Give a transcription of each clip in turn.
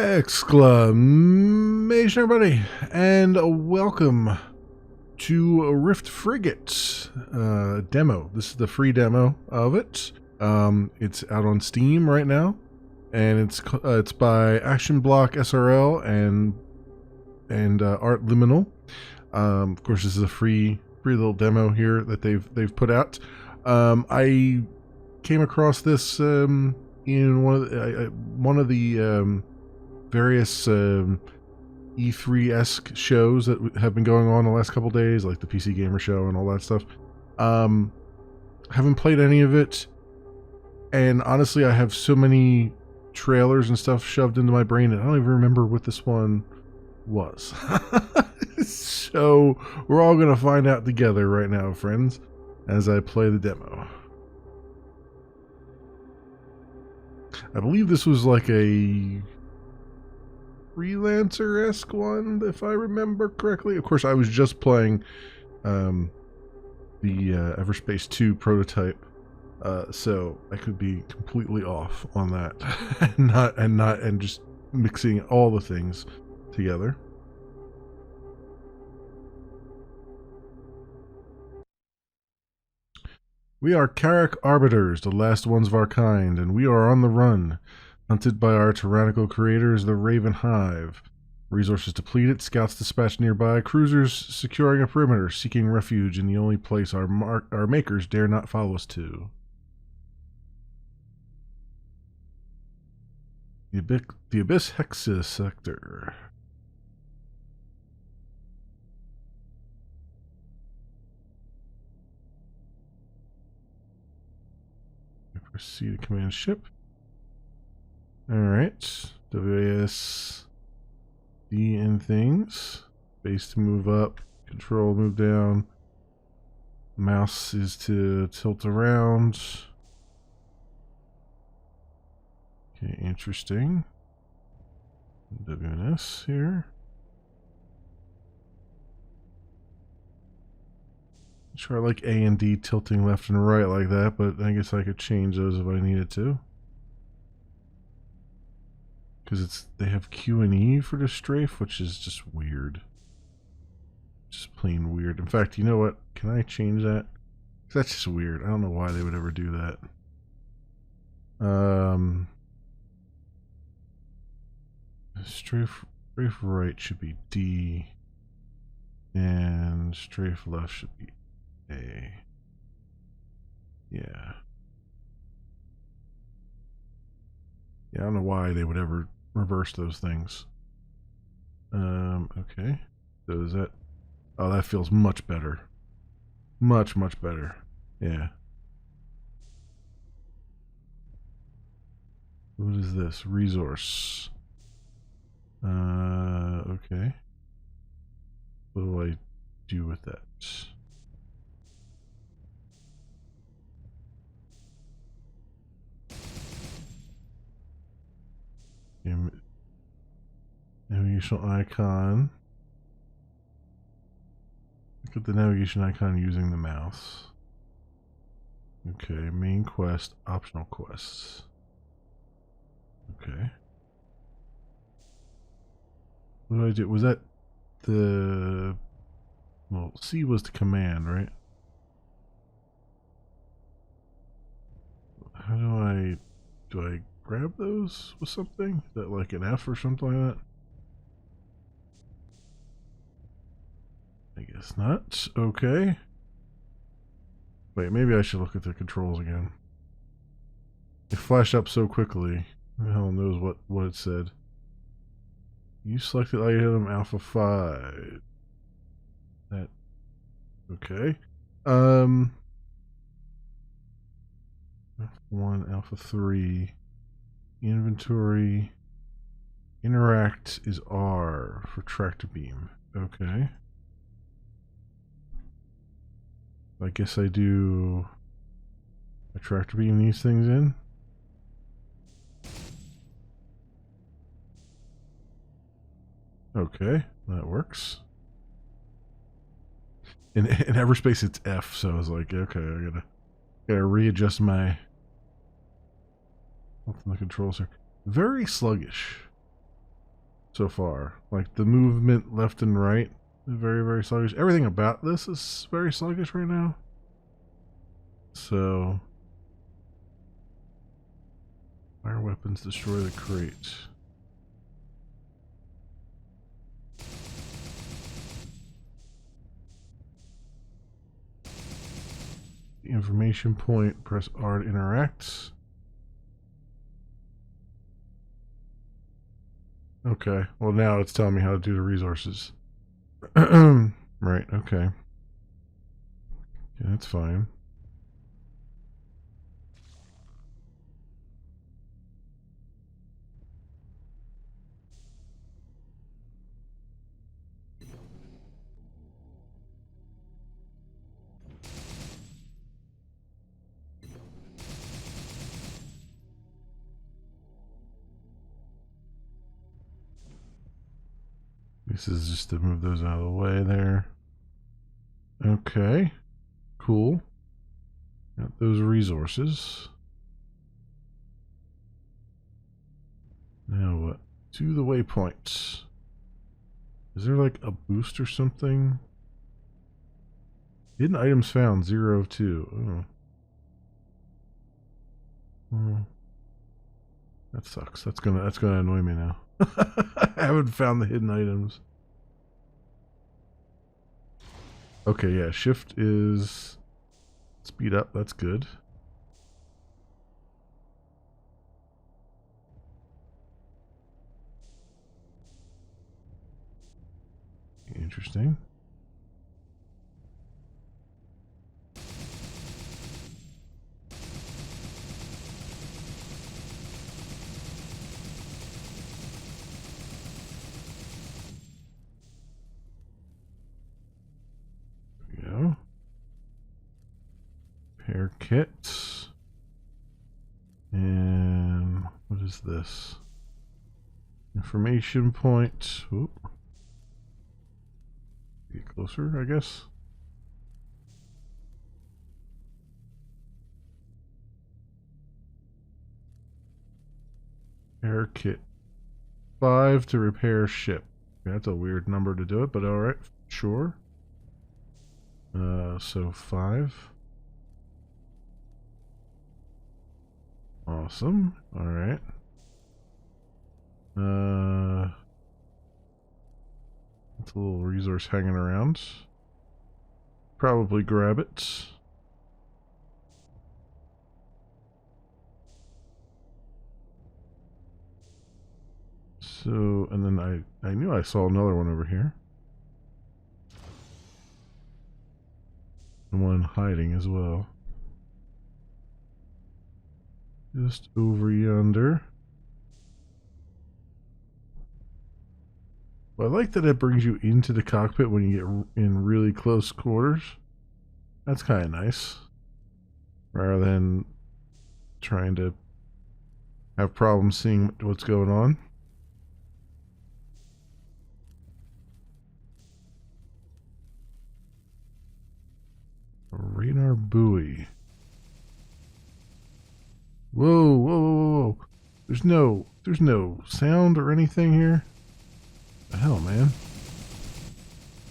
Exclamation, everybody, and welcome to Rift Frigate demo. This is the free demo of it. It's out on Steam right now, and it's by Action Block SRL and Art Liminal. Of course, this is a free little demo here that they've put out. I came across this in one of the various E3-esque shows that have been going on the last couple days, like the PC Gamer Show and all that stuff. Haven't played any of it, and honestly, I have so many trailers and stuff shoved into my brain that I don't even remember what this one was. So we're all going to find out together right now, friends, as I play the demo. I believe this was like a freelancer-esque one, if I remember correctly. Of course, I was just playing the Everspace 2 prototype, so I could be completely off on that, and just mixing all the things together. We are Carrick Arbiters, the last ones of our kind, and we are on the run, hunted by our tyrannical creators, the Raven Hive. Resources depleted, scouts dispatched nearby, cruisers securing a perimeter, seeking refuge in the only place our makers dare not follow us to. The Abyss Hexis Sector. Proceed to command ship. Alright. WAS D and things. Base to move up. Control move down. Mouse is to tilt around. Okay, interesting. WNS here. Sure, I like A and D tilting left and right like that, but I guess I could change those if I needed to. Because they have Q and E for the strafe, which is just weird. Just plain weird. In fact, you know what? Can I change that? That's just weird. I don't know why they would ever do that. Strafe right should be D, and strafe left should be A. Yeah. Yeah, I don't know why they would ever reverse those things. Okay. So is that... Oh, that feels much better. Much better. Yeah. What is this? Resource. Okay. What do I do with that? Navigational icon. Look at the navigation icon using the mouse. Okay, main quest, optional quests. Okay. What did I do? Was that the... Well, C was the command, right? How do I grab those with something? Is that like an F or something like that? I guess not. Okay. Wait, maybe I should look at the controls again. It flashed up so quickly. Who the hell knows what it said. You selected item Alpha 5. That... Okay. Alpha 1, Alpha 3. Inventory. Interact is R for tractor beam. Okay. I guess I do a tractor beam these things in. Okay, that works. In Everspace it's F, so I was like, okay, I gotta readjust my the controls here. Very sluggish. so far. Like the movement left and right is very, very sluggish. Everything about this is very sluggish right now. So, fire weapons destroy the crate. The information point, press R to interact. Okay, well now it's telling me how to do the resources. Right, okay. Yeah, that's fine. This is just to move those out of the way there. Okay, cool. Got those resources. Now what? To the waypoints. Is there like a boost or something? Hidden items found 0 of 2. Oh. That sucks. That's gonna annoy me now. I haven't found the hidden items. Okay, yeah, shift is speed up, that's good. Interesting. There we go. Repair kits. And what is this? Information point. Oop. Get closer, I guess. Repair kit. 5 to repair ship. That's a weird number to do it, but alright, sure. So 5. Awesome. Alright. That's a little resource hanging around. Probably grab it. So, and then I knew I saw another one over here. And one hiding as well. Just over yonder. Well, I like that it brings you into the cockpit when you get in really close quarters. That's kind of nice. Rather than trying to have problems seeing what's going on. A radar buoy. Whoa, whoa, whoa, whoa. There's no sound or anything here. The hell, man.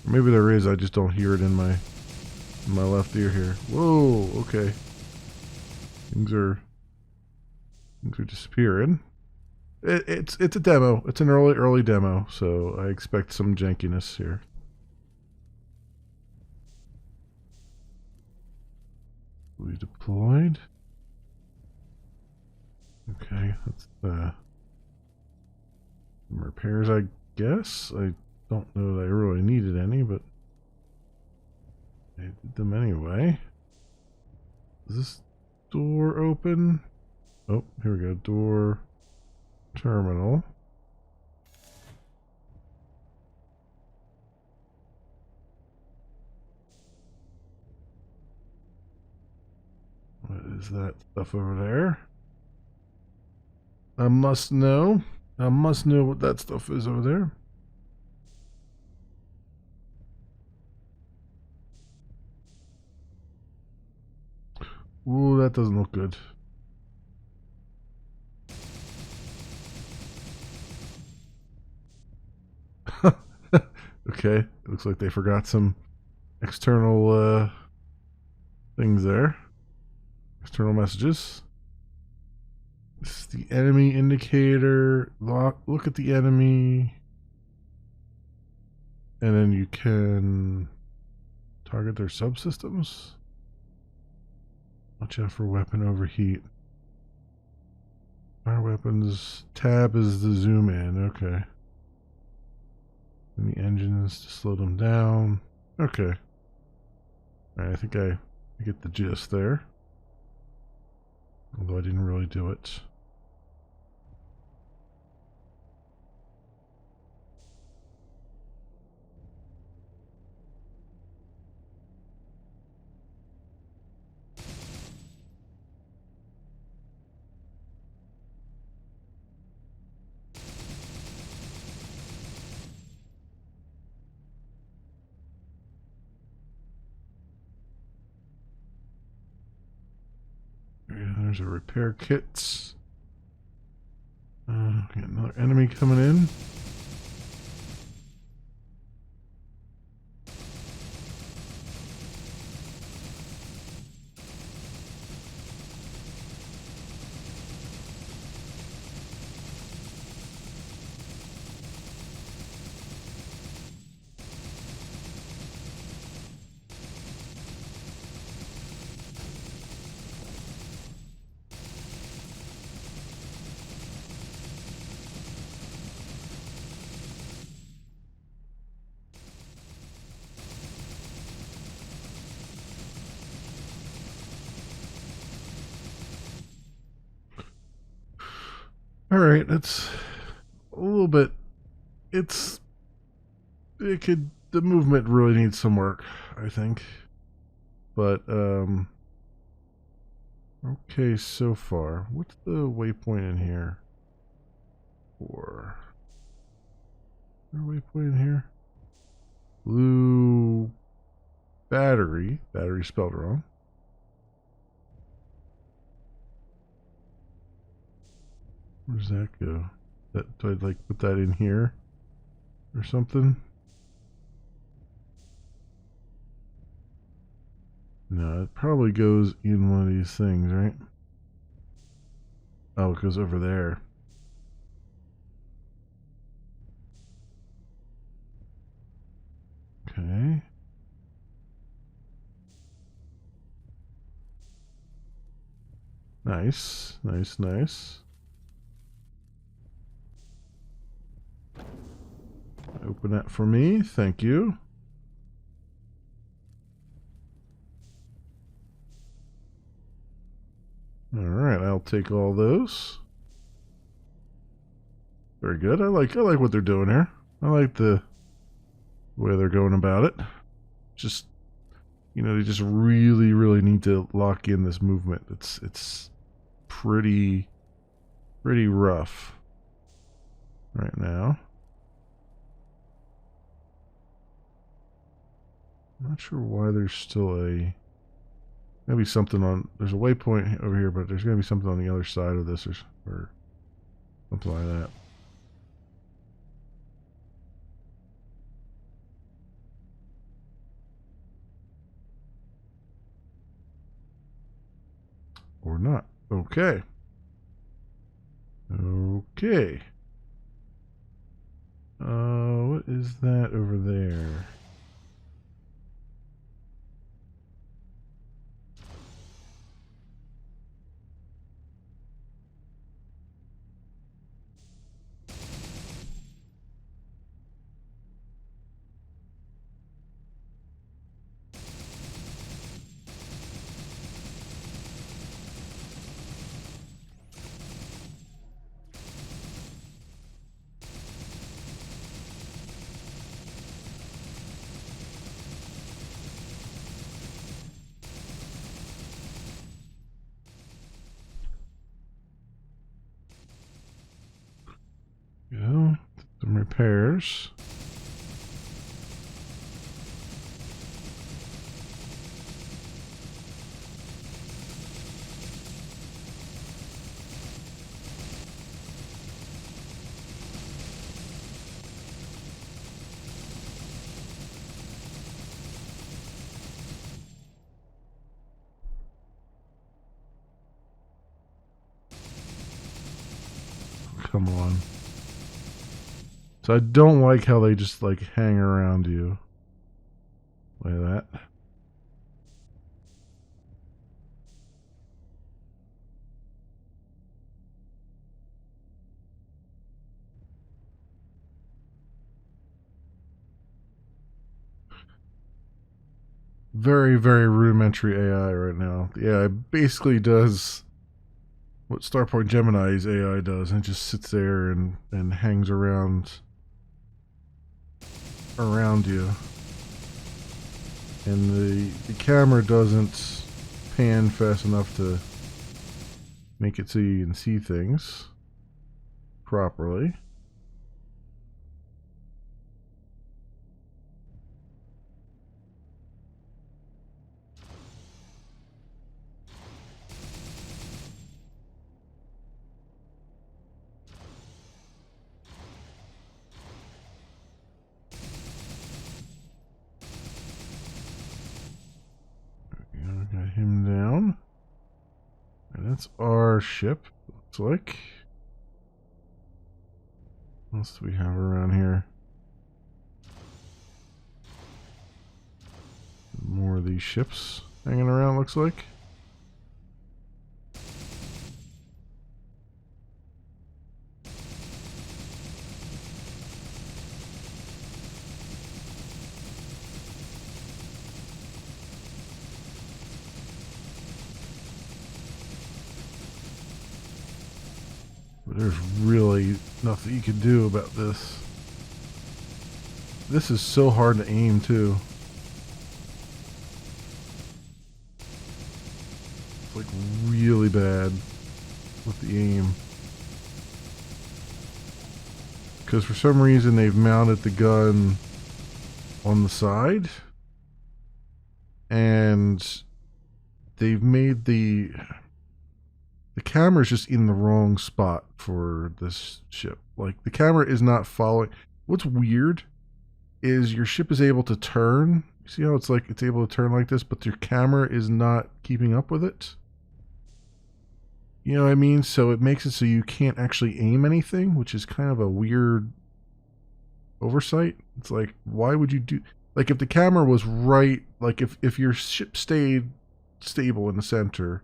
Or maybe there is, I just don't hear it in my left ear here. Whoa, okay. Things are disappearing. It's a demo. It's an early demo, so I expect some jankiness here. We deployed. Okay, that's some repairs, I guess. I don't know that I really needed any, but I did them anyway. Is this door open? Oh, here we go. Door terminal. What is that stuff over there? I must know. I must know what that stuff is over there. Ooh, that doesn't look good. Okay, it looks like they forgot some external things there. External messages. This is the enemy indicator. Look at the enemy. And then you can target their subsystems. Watch out for weapon overheat. Fire weapons. Tab is the zoom in. Okay. And the engines to slow them down. Okay. Alright, I think I get the gist there. Although I didn't really do it. There's a repair kit. Got another enemy coming in. Alright, that's a little bit. The movement really needs some work, I think. But, okay, so far. What's the waypoint in here? Is there a waypoint in here? Blue battery. Battery spelled wrong. Where does that go? Do I like put that in here or something? No, it probably goes in one of these things, right? Oh, it goes over there. Okay. Nice, nice, nice. Open that for me, thank you. Alright, I'll take all those. Very good. I like what they're doing here. I like the way they're going about it. Just, they just really, really need to lock in this movement. It's pretty rough right now. I'm not sure why there's still maybe something on. There's a waypoint over here, but there's gonna be something on the other side of this, or something like that. Or not. Okay. Okay. What is that over there? Go. Some repairs. come on. So I don't like how they just like hang around you. Like that. Very, very rudimentary AI right now. The AI basically does what Starpoint Gemini's AI does and just sits there and hangs around you. And the camera doesn't pan fast enough to make it so you can see things properly. Got him down. And that's our ship, looks like. What else do we have around here? More of these ships hanging around, looks like. But there's really nothing you can do about this. This is so hard to aim, too. It's like really bad with the aim. Because for some reason they've mounted the gun on the side. And they've made the camera's just in the wrong spot for this ship. Like, the camera is not following. What's weird is your ship is able to turn. You see how it's like it's able to turn like this, but your camera is not keeping up with it? You know what I mean? So it makes it so you can't actually aim anything, which is kind of a weird oversight. It's like, why would you do... Like, if the camera was right... Like, if your ship stayed stable in the center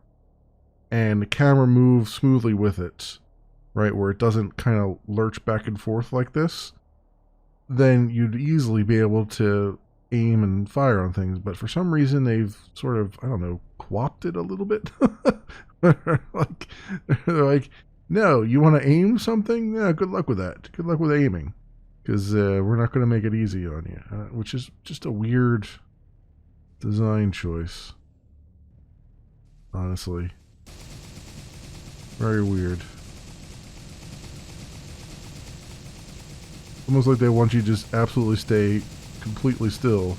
and the camera moves smoothly with it, right, where it doesn't kind of lurch back and forth like this, then you'd easily be able to aim and fire on things. But for some reason, they've sort of, I don't know, co-opted it a little bit. like, they're like, no, you want to aim something? Yeah, good luck with that. Good luck with aiming. Because we're not going to make it easy on you. Which is just a weird design choice. Honestly. Very weird. Almost like they want you to just absolutely stay completely still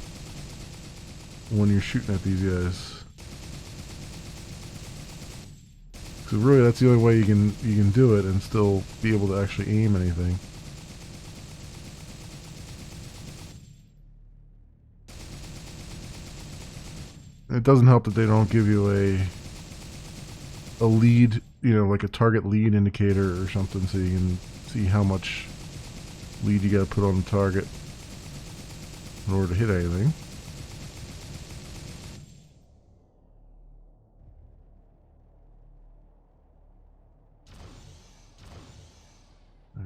when you're shooting at these guys. Because really, that's the only way you can do it and still be able to actually aim anything. It doesn't help that they don't give you a lead, you know, like a target lead indicator or something, so you can see how much lead you got to put on the target in order to hit anything.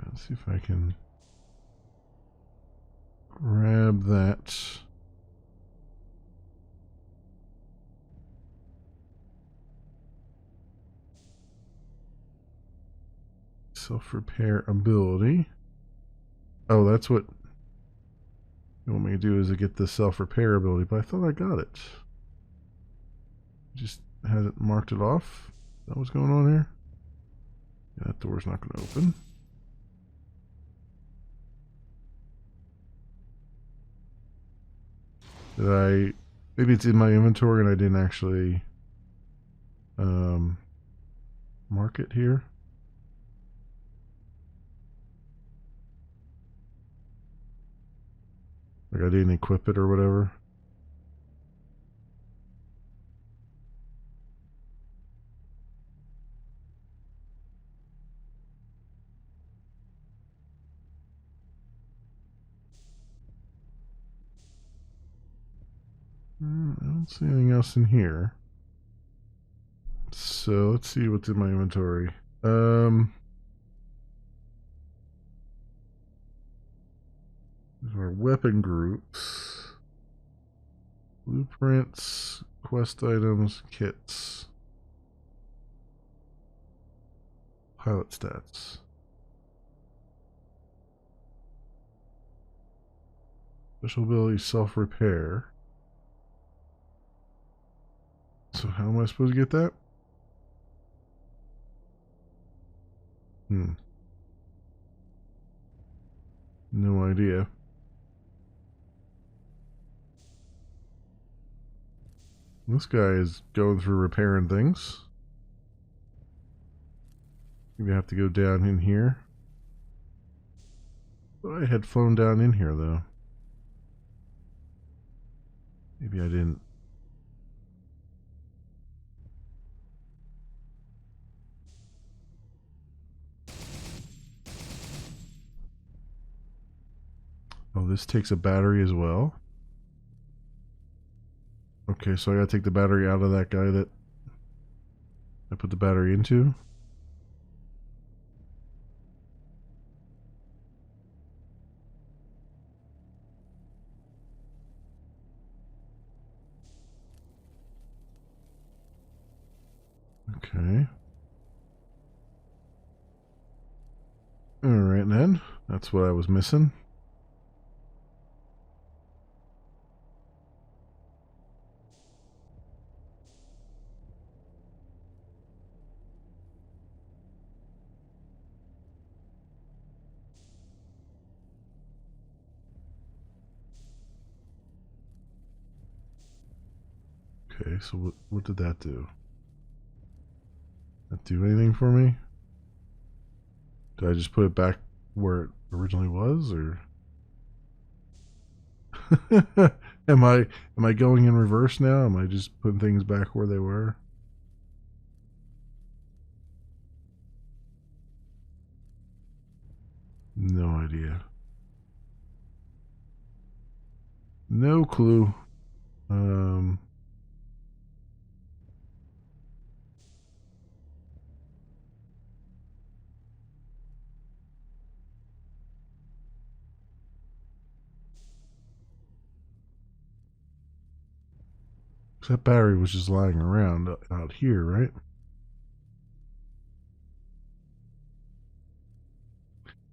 Let's see if I can grab that. Self-repair ability. Oh, that's what you want me to do, is to get the self-repair ability, but I thought I got it. Just hasn't marked it off. Is that what's going on here? Yeah, that door's not going to open. Did I... Maybe it's in my inventory and I didn't actually mark it here. Like I didn't equip it or whatever. I don't see anything else in here. So let's see what's in my inventory. These are weapon groups, blueprints, quest items, kits, pilot stats. Special ability self-repair. So how am I supposed to get that? No idea. This guy is going through repairing things. Maybe I have to go down in here. Thought I had flown down in here, though. Maybe I didn't. Oh, this takes a battery as well. Okay, so I gotta take the battery out of that guy that I put the battery into. Okay. Alright then. That's what I was missing. Okay, so what did that do? That do anything for me? Did I just put it back where it originally was, or am I going in reverse now? Am I just putting things back where they were? No idea. No clue. That battery was just lying around out here, right?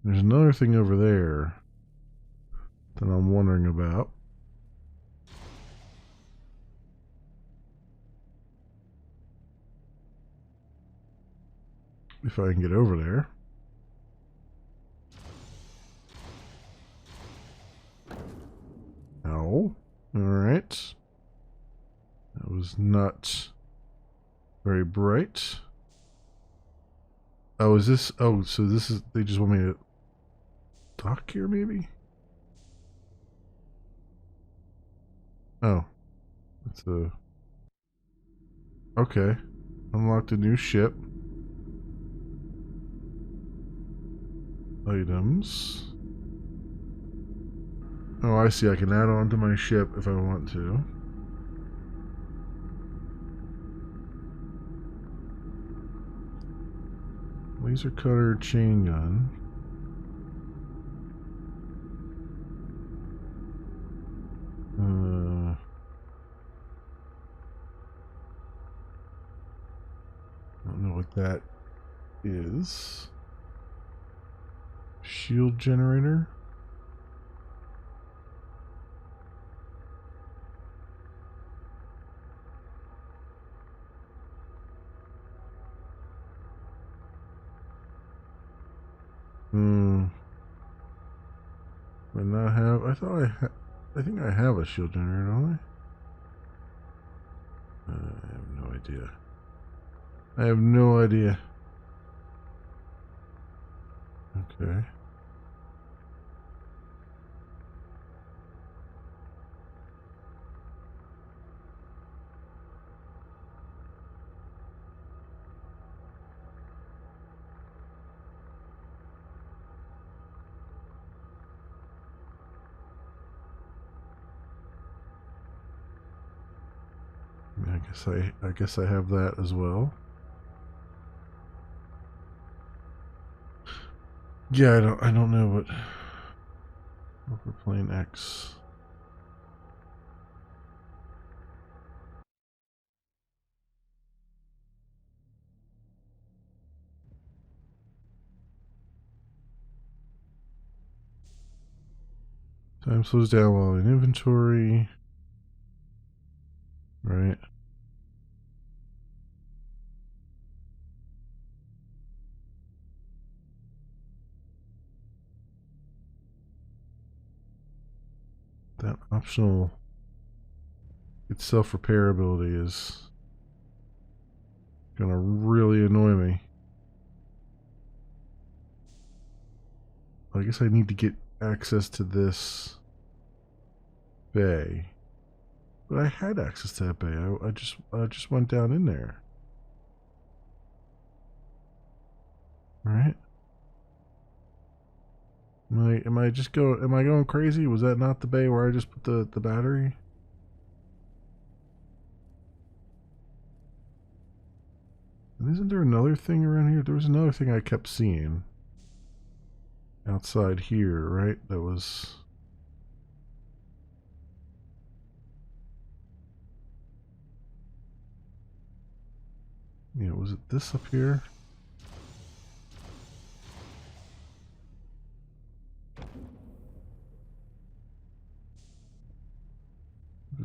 There's another thing over there that I'm wondering about. If I can get over there. No. Alright. That was not very bright. Oh, is this... Oh, so this is... They just want me to dock here, maybe? Oh. It's a... Okay. Unlocked a new ship. Items. Oh, I see. I can add on to my ship if I want to. Laser cutter, chain gun. I don't know what that is. Shield generator. Do I not have? I thought I think I have a shield generator, don't I? I have no idea. I have no idea. Okay. I guess I have that as well. Yeah, I don't know what we're playing X. Time slows down while in inventory. Right. That optional its self-repair ability is gonna really annoy me. I guess I need to get access to this bay. But I had access to that bay. I just went down in there. Right? Am I going crazy? Was that not the bay where I just put the battery? And isn't there another thing around here? There was another thing I kept seeing outside here, right? That was... Yeah, was it this up here?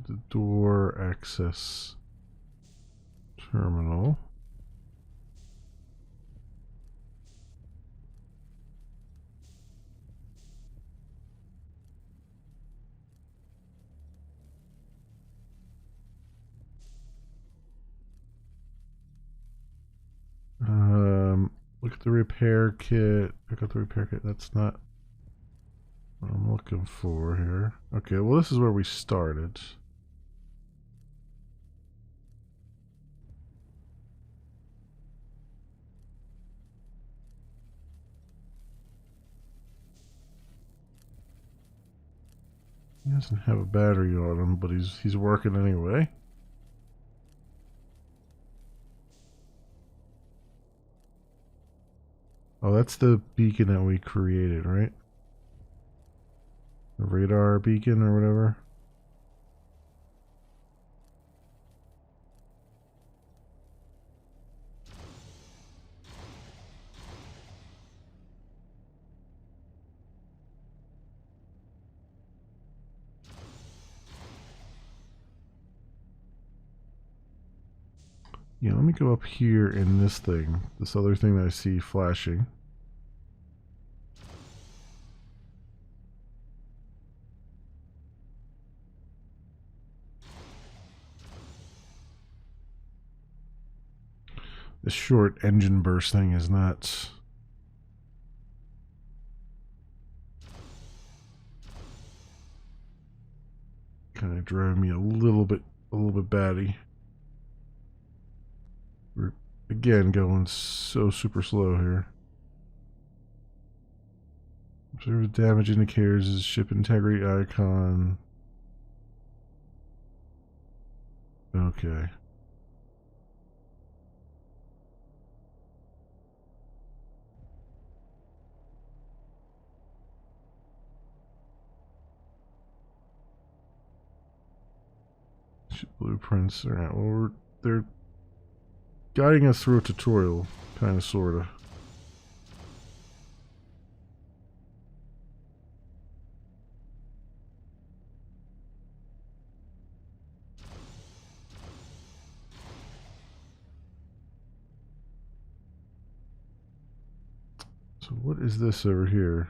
The door access terminal. Look at the repair kit. Pick up the repair kit. That's not what I'm looking for here. Okay, well this is where we started. He doesn't have a battery on him, but he's working anyway. Oh, that's the beacon that we created, right? The radar beacon or whatever. Yeah, let me go up here in this thing. This other thing that I see flashing. This short engine burst thing is nuts. Kind of drove me a little bit batty. We're again going so super slow here. Observe damage indicators is ship integrity icon. Okay. Ship blueprints. Alright, well they're guiding us through a tutorial, kinda sorta. So what is this over here?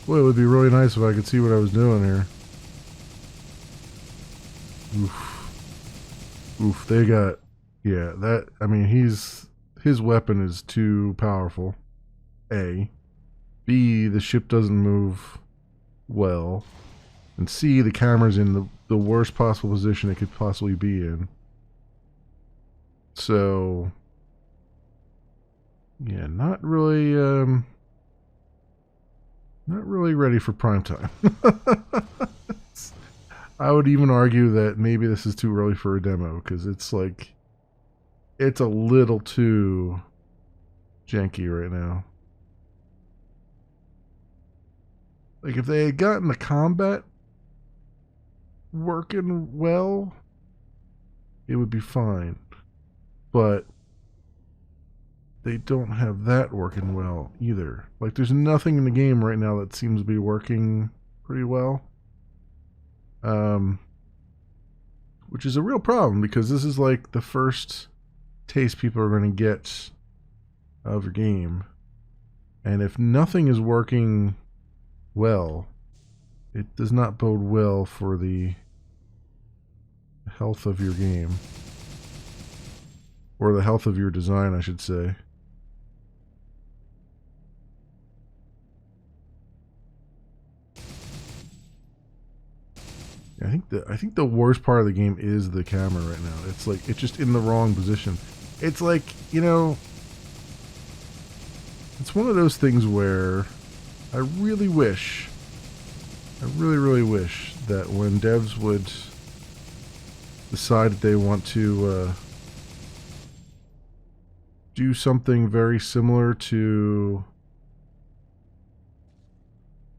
Boy, it would be really nice if I could see what I was doing here. Oof. Oof, they got... Yeah, that... I mean, his weapon is too powerful. A. B, the ship doesn't move well. And C, the camera's in the worst possible position it could possibly be in. So... Yeah, not really ready for prime time. I would even argue that maybe this is too early for a demo, because it's like, it's a little too janky right now. Like, if they had gotten the combat working well, it would be fine. But they don't have that working well either. Like, there's nothing in the game right now that seems to be working pretty well. Which is a real problem, because this is like the first taste people are going to get of your game. And if nothing is working well, it does not bode well for the health of your game. Or the health of your design, I should say. I think the worst part of the game is the camera right now. It's like, it's just in the wrong position. It's like, you know, it's one of those things where I really wish that when devs would decide that they want to do something very similar to...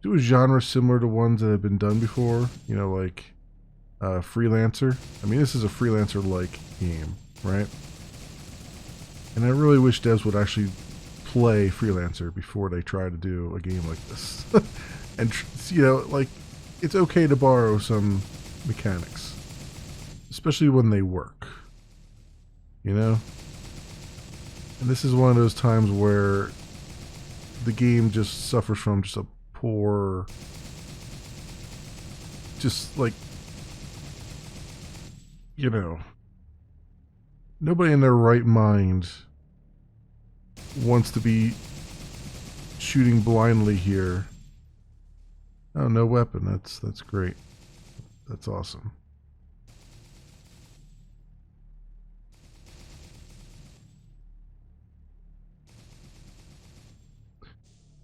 do a genre similar to ones that have been done before, you know, like Freelancer. I mean, this is a Freelancer-like game, right? And I really wish devs would actually play Freelancer before they try to do a game like this. And, you know, like, it's okay to borrow some mechanics, especially when they work, you know? And this is one of those times where the game just suffers from just a poor, just like, you know, nobody in their right mind wants to be shooting blindly here. Oh, no weapon. That's great. That's awesome.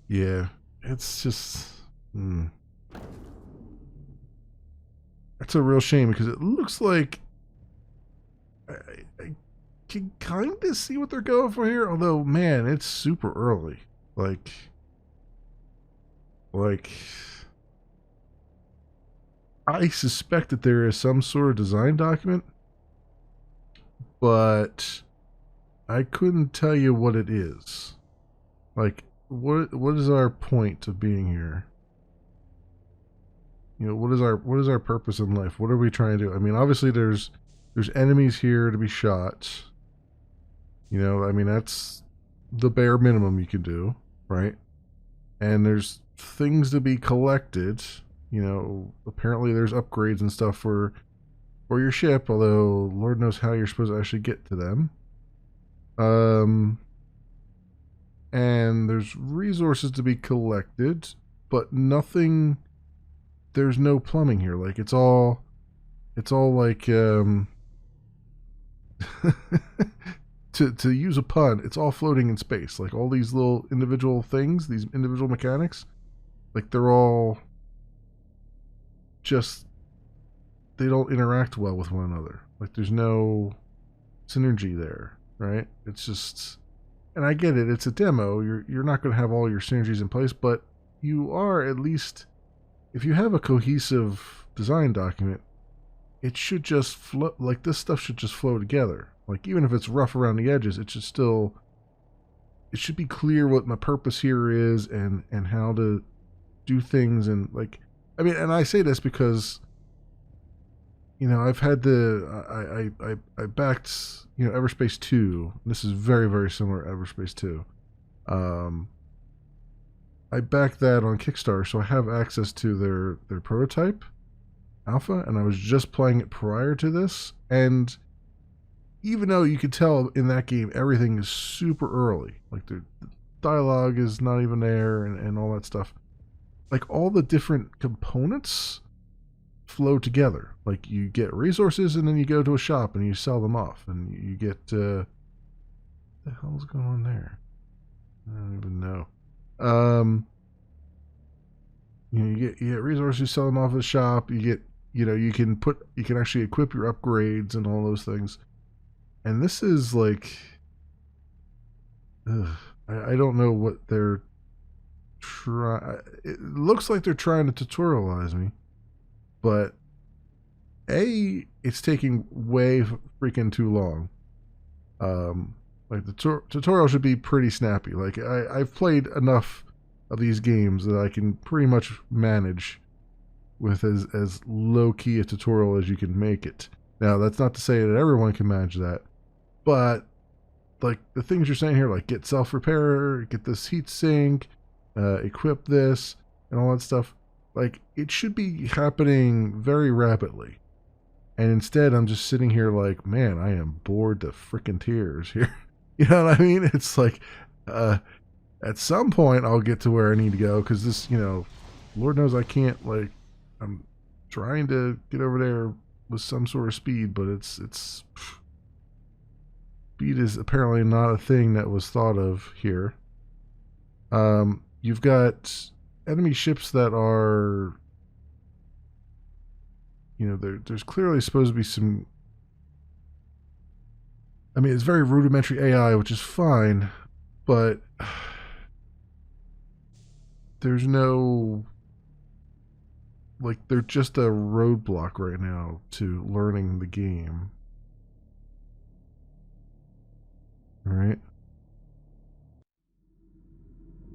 Yeah, it's just... That's a real shame, because it looks like I can kind of see what they're going for here, although, man, it's super early. Like, I suspect that there is some sort of design document, but I couldn't tell you what it is. Like, what is our point of being here? You know, what is our purpose in life? What are we trying to do? I mean, obviously there's enemies here to be shot. You know, I mean, that's the bare minimum you can do, right? And there's things to be collected. You know, apparently there's upgrades and stuff for your ship, although Lord knows how you're supposed to actually get to them. And there's resources to be collected, but nothing... There's no plumbing here. Like, it's all like, to use a pun, it's all floating in space. Like, all these little individual things, these individual mechanics, like, they're all just, they don't interact well with one another. Like, there's no synergy there, right? It's just, and I get it, it's a demo. You're not going to have all your synergies in place, but you are, at least, if you have a cohesive design document, it should just flow. Like, this stuff should just flow together. Like, even if it's rough around the edges, it should be clear what my purpose here is, and how to do things. And, like, I mean, and I say this because, you know, I've had I backed, you know, Everspace 2. This is very, very similar to Everspace 2. I backed that on Kickstarter, so I have access to their prototype alpha, and I was just playing it prior to this. And even though you could tell in that game everything is super early, like the dialogue is not even there, and all that stuff, like all the different components flow together. Like you get resources, and then you go to a shop and you sell them off, and you get what the hell's going on there? I don't even know. You get resources, you sell them off at the shop. You get, you can actually equip your upgrades and all those things. And this is like, I don't know what they're trying. It looks like they're trying to tutorialize me, but it's taking way freaking too long. Like the tutorial should be pretty snappy. Like I've played enough of these games that I can pretty much manage with as low key a tutorial as you can make it. Now that's not to say that everyone can manage that, but like the things you're saying here, like get self repair, get this heat sink, equip this, and all that stuff. Like it should be happening very rapidly. And instead, I'm just sitting here like, man, I am bored to freaking tears here. You know what I mean? It's like, at some point, I'll get to where I need to go because this, Lord knows I can't. Like, I'm trying to get over there with some sort of speed, but it's speed is apparently not a thing that was thought of here. You've got enemy ships that are, there's clearly supposed to be some. I mean, it's very rudimentary AI, which is fine, but there's no, like, they're just a roadblock right now to learning the game. All right.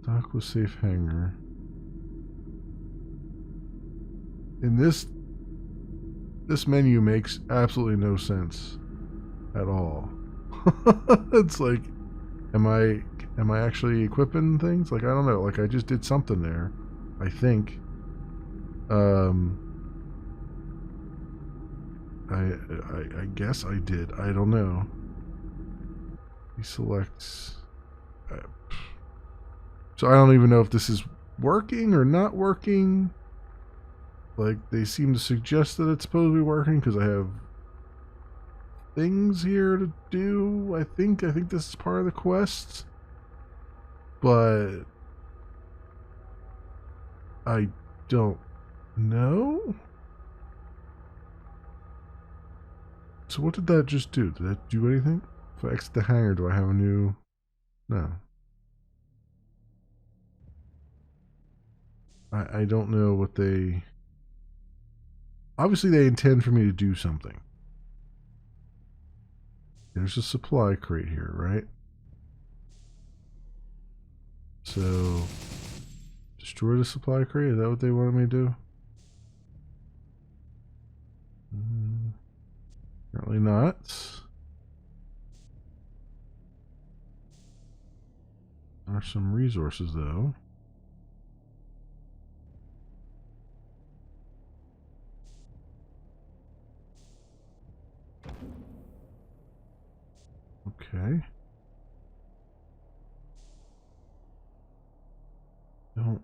Dock with safe hangar. In this menu makes absolutely no sense at all. It's like, am I actually equipping things? Like, I don't know. Like, I just did something there, I think. I guess I did. I don't know. He selects. So I don't even know if this is working or not working. Like, they seem to suggest that it's supposed to be working because I have things here to do. I think this is part of the quest, but I don't know. So what did that just do? Did that do anything? If I exit the hangar, do I have a new? No. I don't know what they. Obviously, they intend for me to do something. There's a supply crate here, right? So, destroy the supply crate? Is that what they wanted me to do? Apparently not. There are some resources, though. Okay. Don't.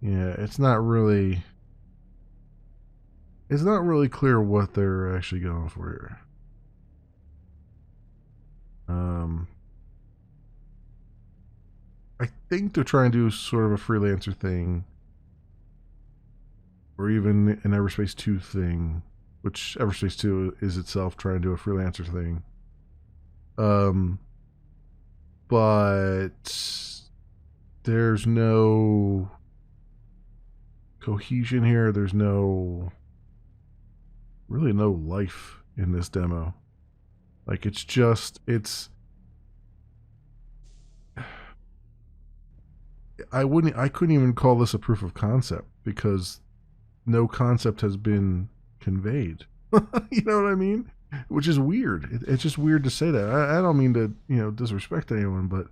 Yeah, it's not really clear what they're actually going for here. I think they're trying to do sort of a freelancer thing, or even an Everspace 2 thing, which Everspace 2 is itself trying to do a freelancer thing. But there's no cohesion here. There's really no life in this demo. Like, it's I couldn't even call this a proof of concept because no concept has been conveyed. You know what I mean? Which is weird. It's just weird to say that. I don't mean to, disrespect anyone, but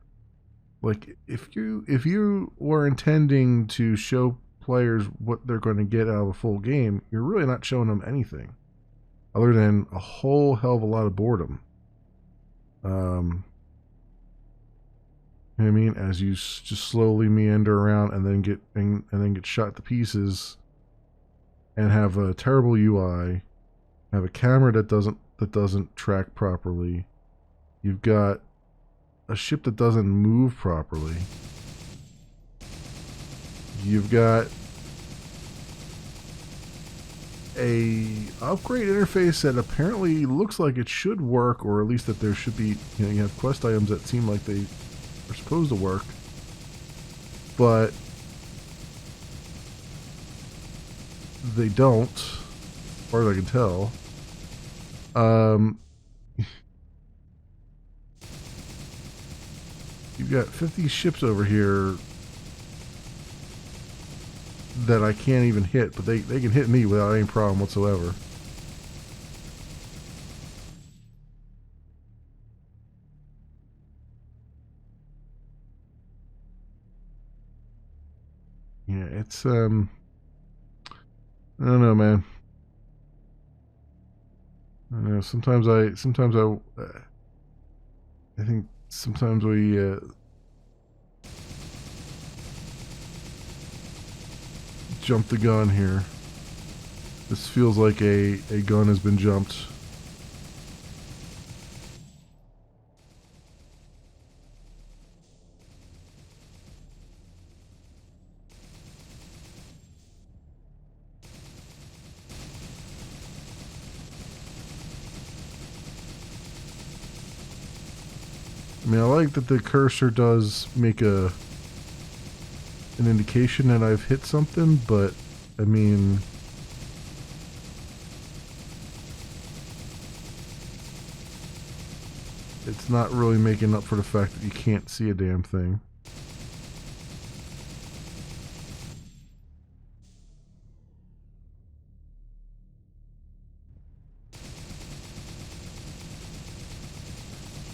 like if you were intending to show players what they're going to get out of a full game, you're really not showing them anything other than a whole hell of a lot of boredom. You know what I mean, as you just slowly meander around and then get shot to pieces, and have a terrible UI, have a camera that doesn't track properly. You've got a ship that doesn't move properly. You've got a upgrade interface that apparently looks like it should work, or at least that there should be, you have quest items that seem like they are supposed to work, but they don't, as far as I can tell. You've got 50 ships over here that I can't even hit, but they can hit me without any problem whatsoever. Yeah, it's I don't know, man. I don't know. I think sometimes we jump the gun here. This feels like a gun has been jumped. I mean, I like that the cursor does make an indication that I've hit something, but I mean, it's not really making up for the fact that you can't see a damn thing.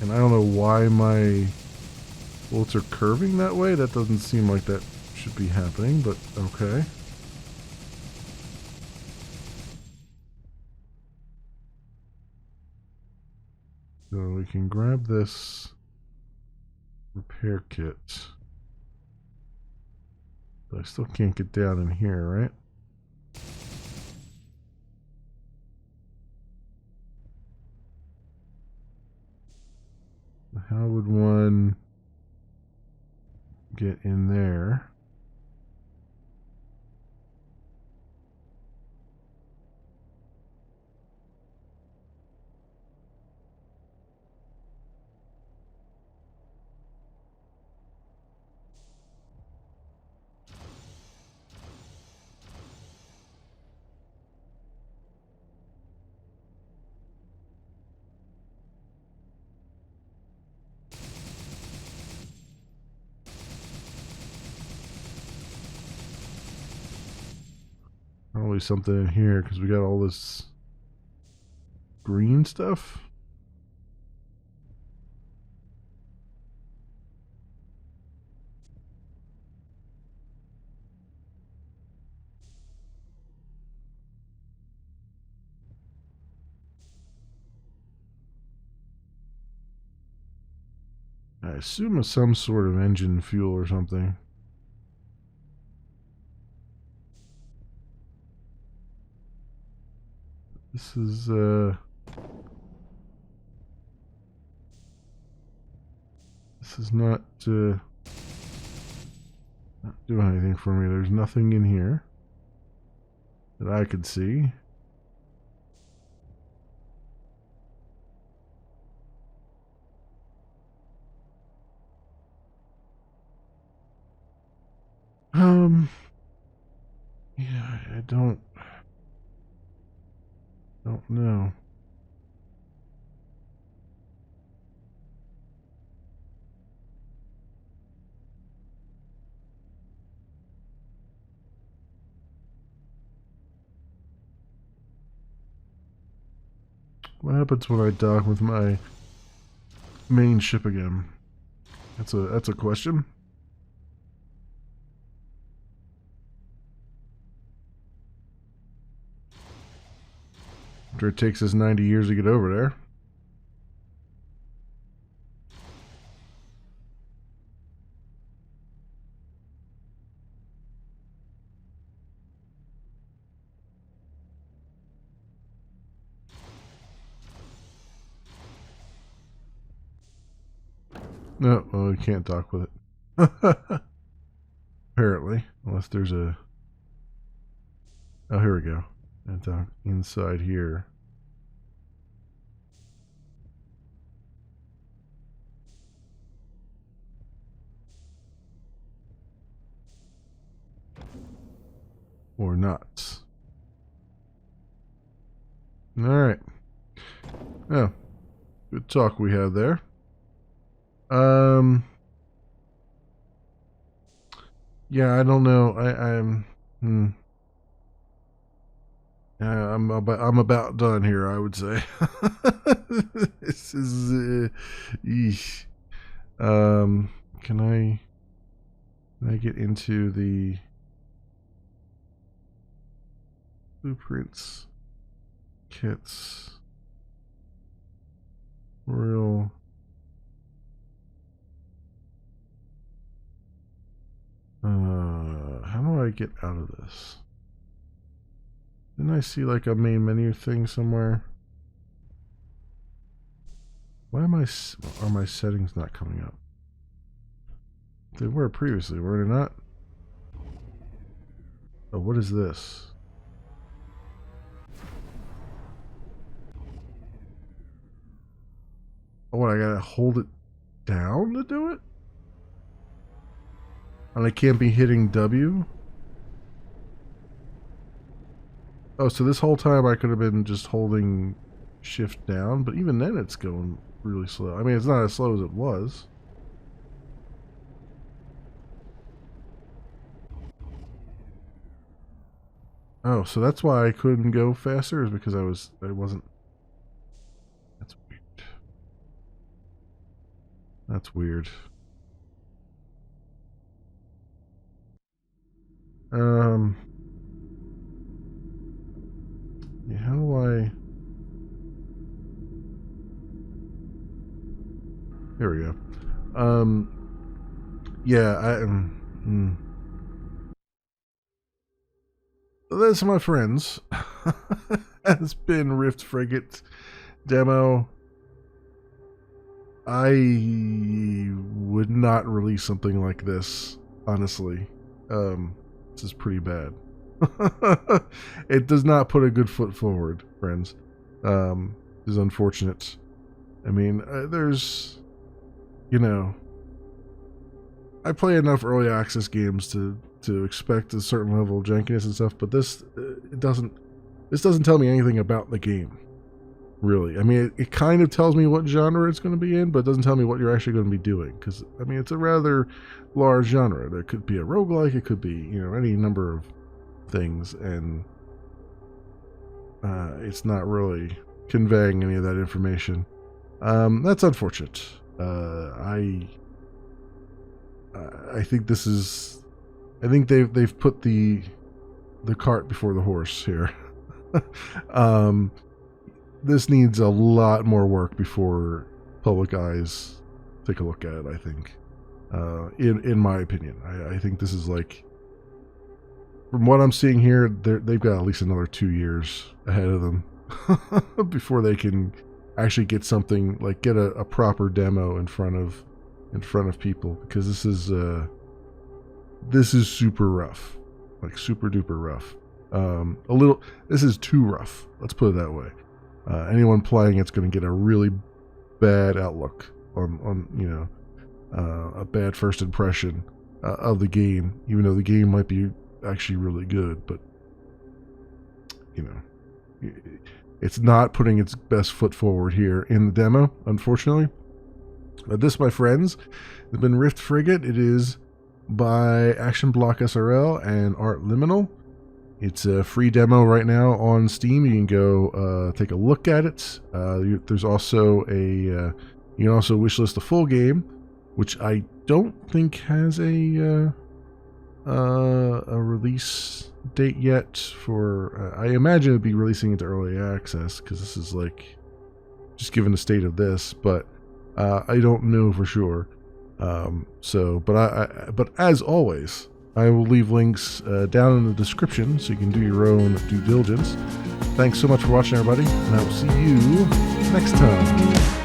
And I don't know why my bullets are curving that way. That doesn't seem like that should be happening, but okay. So we can grab this repair kit. But I still can't get down in here, right? How would one get in there? Probably something in here because we got all this green stuff. I assume it's some sort of engine fuel or something. This is not doing anything for me. There's nothing in here that I could see. Yeah, I don't know. What happens when I dock with my main ship again? That's a question. After it takes us 90 years to get over there. No, well, we can't dock with it. Apparently, unless there's a... Oh, here we go. And dock inside here. Or not. Alright. Oh, good talk we had there. Yeah, I don't know. I'm about done here, I would say. This is yeesh. Can I get into the blueprints, kits, real. How do I get out of this? Didn't I see like a main menu thing somewhere? Why are my settings not coming up? They were previously, were they not? Oh, what is this? Oh, what, I gotta hold it down to do it? And I can't be hitting W? Oh, so this whole time I could have been just holding shift down, but even then it's going really slow. I mean, it's not as slow as it was. Oh, so that's why I couldn't go faster, is because I wasn't. That's weird. That's weird. Yeah, how do I... There we go. Yeah, I am... That's my friends. Has been Rift Frigate demo. I would not release something like this, honestly. This is pretty bad. It does not put a good foot forward, friends. This is unfortunate. I mean, there's, you know, I play enough early access games to expect a certain level of jankiness and stuff, but this doesn't tell me anything about the game, really. I mean, it kind of tells me what genre it's going to be in, but it doesn't tell me what you're actually going to be doing, because, I mean, it's a rather large genre. There could be a roguelike, it could be, you know, any number of things, and it's not really conveying any of that information. That's unfortunate. I think this is... I think they've put the cart before the horse here. This needs a lot more work before public eyes take a look at it, I think. In my opinion. I think this is like... From what I'm seeing here, they've got at least another 2 years ahead of them before they can actually get something, like get a proper demo in front of people, because this is super rough, like super duper rough. This is too rough, let's put it that way. Anyone playing it's going to get a really bad outlook on you know, a bad first impression of the game, even though the game might be actually really good. But you know, it's not putting its best foot forward here in the demo, unfortunately. This, my friends, has been Rift Frigate. It is by Action Block SRL and Art Liminal. It's a free demo right now on Steam. You can go take a look at it. There's also you can also wishlist the full game, which I don't think has a release date yet. For I imagine it'd be releasing into early access because this is like just given the state of this, but I don't know for sure. But as always, I will leave links down in the description so you can do your own due diligence. Thanks so much for watching, everybody, and I will see you next time.